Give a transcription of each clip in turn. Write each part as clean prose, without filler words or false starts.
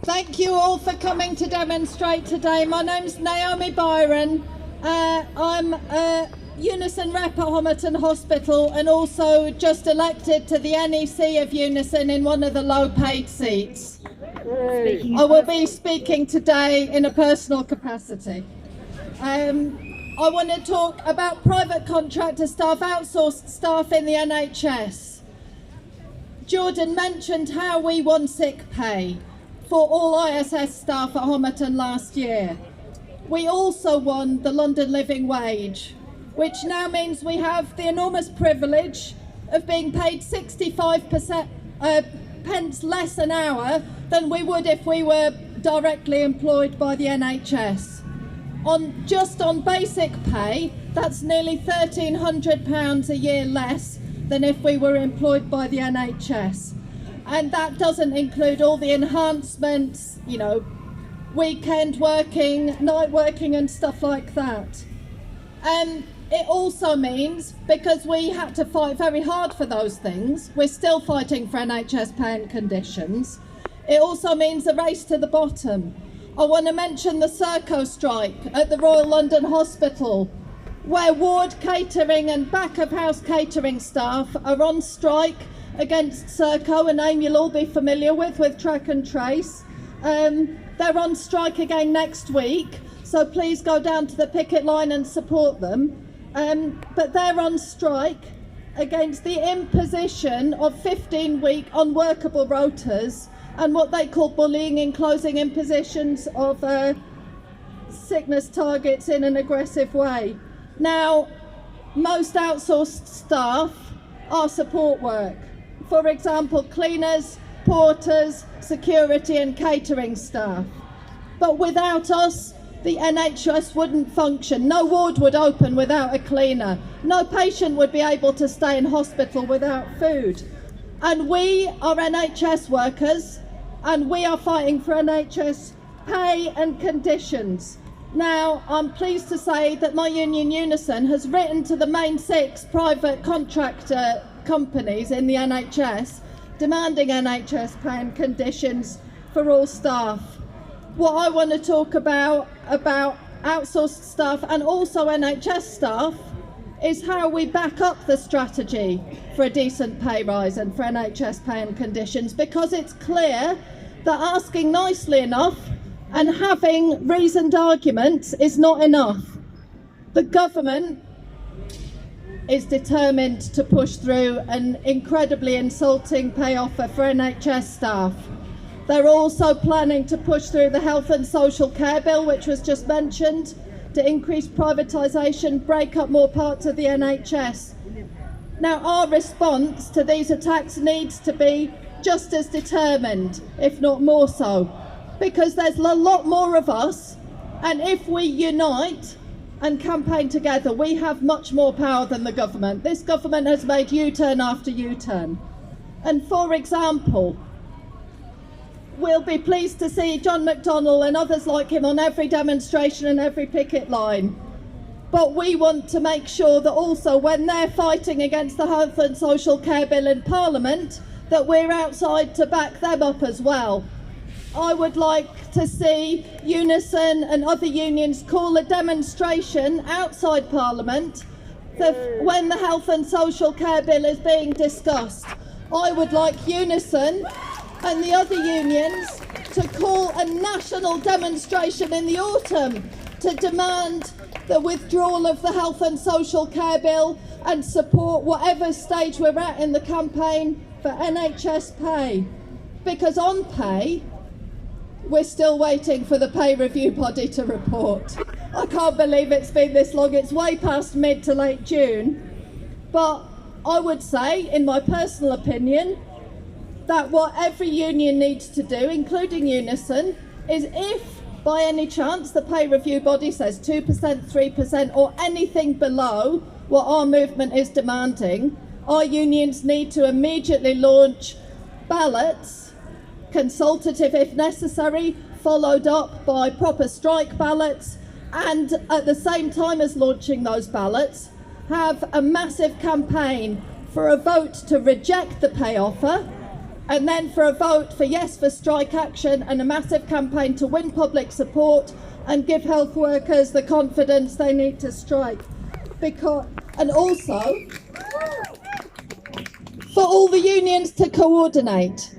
Thank you all for coming to demonstrate today. My name's Naomi Byron. I'm a Unison rep at Homerton Hospital and also just elected to the NEC of Unison in one of the low paid seats. I will be speaking today in a personal capacity. I want to talk about private contractor staff, outsourced staff in the NHS. Jordan mentioned how we won sick pay for all ISS staff at Homerton last year. We also won the London living wage, which now means we have the enormous privilege of being paid 65% pence less an hour than we would if we were directly employed by the NHS. Just on basic pay, that's nearly £1,300 a year less than if we were employed by the NHS. And that doesn't include all the enhancements, weekend working, night working and stuff like that. It also means, because we had to fight very hard for those things, we're still fighting for NHS pay and conditions. It also means a race to the bottom. I want to mention the Serco strike at the Royal London Hospital, where ward catering and back of house catering staff are on strike against Serco, a name you'll all be familiar with Track and Trace. They're on strike again next week, so please go down to the picket line and support them. But they're on strike against the imposition of 15-week unworkable rotas and what they call bullying in closing impositions of sickness targets in an aggressive way. Now, most outsourced staff are support work. For example, cleaners, porters, security and catering staff. But without us, the NHS wouldn't function. No ward would open without a cleaner. No patient would be able to stay in hospital without food. And we are NHS workers, and we are fighting for NHS pay and conditions. Now, I'm pleased to say that my union Unison has written to the main 6 private contractor companies in the NHS demanding NHS pay and conditions for all staff. What I want to talk about outsourced staff and also NHS staff is how we back up the strategy for a decent pay rise and for NHS pay and conditions, because it's clear that asking nicely enough and having reasoned arguments is not enough. The government is determined to push through an incredibly insulting pay offer for NHS staff. They're also planning to push through the Health and Social Care Bill, which was just mentioned, to increase privatisation, break up more parts of the NHS. Now, our response to these attacks needs to be just as determined, if not more so, because there's a lot more of us, and if we unite and campaign together, we have much more power than the government. This government has made U-turn after U-turn. And for example, we'll be pleased to see John McDonnell and others like him on every demonstration and every picket line. But we want to make sure that also when they're fighting against the Health and Social Care Bill in Parliament, that we're outside to back them up as well. I would like to see Unison and other unions call a demonstration outside Parliament when the Health and Social Care Bill is being discussed. I would like Unison and the other unions to call a national demonstration in the autumn to demand the withdrawal of the Health and Social Care Bill and support whatever stage we're at in the campaign for NHS pay. Because on pay, we're still waiting for the pay review body to report. I can't believe it's been this long. It's way past mid to late June. But I would say, in my personal opinion, that what every union needs to do, including Unison, is if by any chance the pay review body says 2%, 3% or anything below what our movement is demanding, our unions need to immediately launch ballots, consultative if necessary, followed up by proper strike ballots, and at the same time as launching those ballots, have a massive campaign for a vote to reject the pay offer and then for a vote for yes for strike action and a massive campaign to win public support and give health workers the confidence they need to strike. And also for all the unions to coordinate,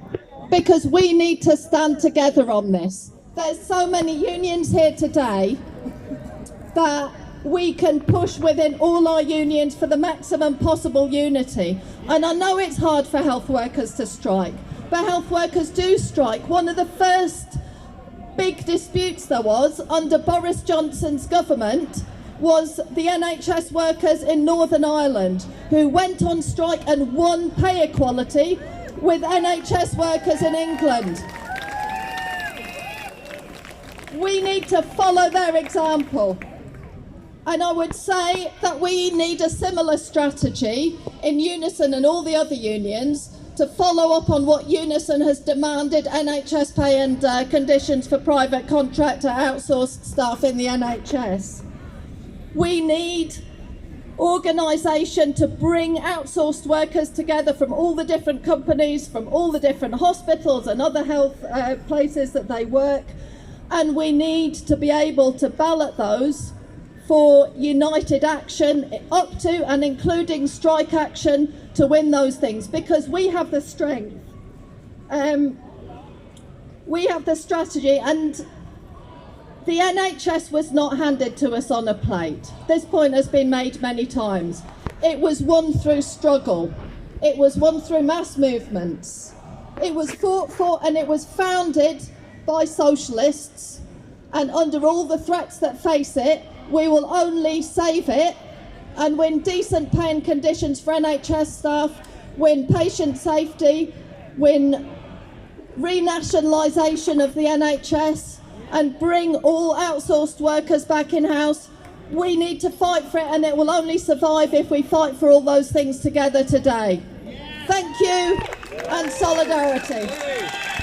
because we need to stand together on this. There's so many unions here today that we can push within all our unions for the maximum possible unity. And I know it's hard for health workers to strike, but health workers do strike. One of the first big disputes there was under Boris Johnson's government was the NHS workers in Northern Ireland, who went on strike and won pay equality with NHS workers in England. We need to follow their example. And I would say that we need a similar strategy in Unison and all the other unions to follow up on what Unison has demanded NHS pay and conditions for private contractor outsourced staff in the NHS. We need organisation to bring outsourced workers together from all the different companies, from all the different hospitals and other health places that they work. And we need to be able to ballot those for united action up to and including strike action to win those things, because we have the strength. We have the strategy, and the NHS was not handed to us on a plate. This point has been made many times. It was won through struggle. It was won through mass movements. It was fought for, and it was founded by socialists. And under all the threats that face it, we will only save it and win decent pay and conditions for NHS staff, win patient safety, win renationalisation of the NHS, and bring all outsourced workers back in-house. We need to fight for it, and it will only survive if we fight for all those things together today. Thank you, and solidarity.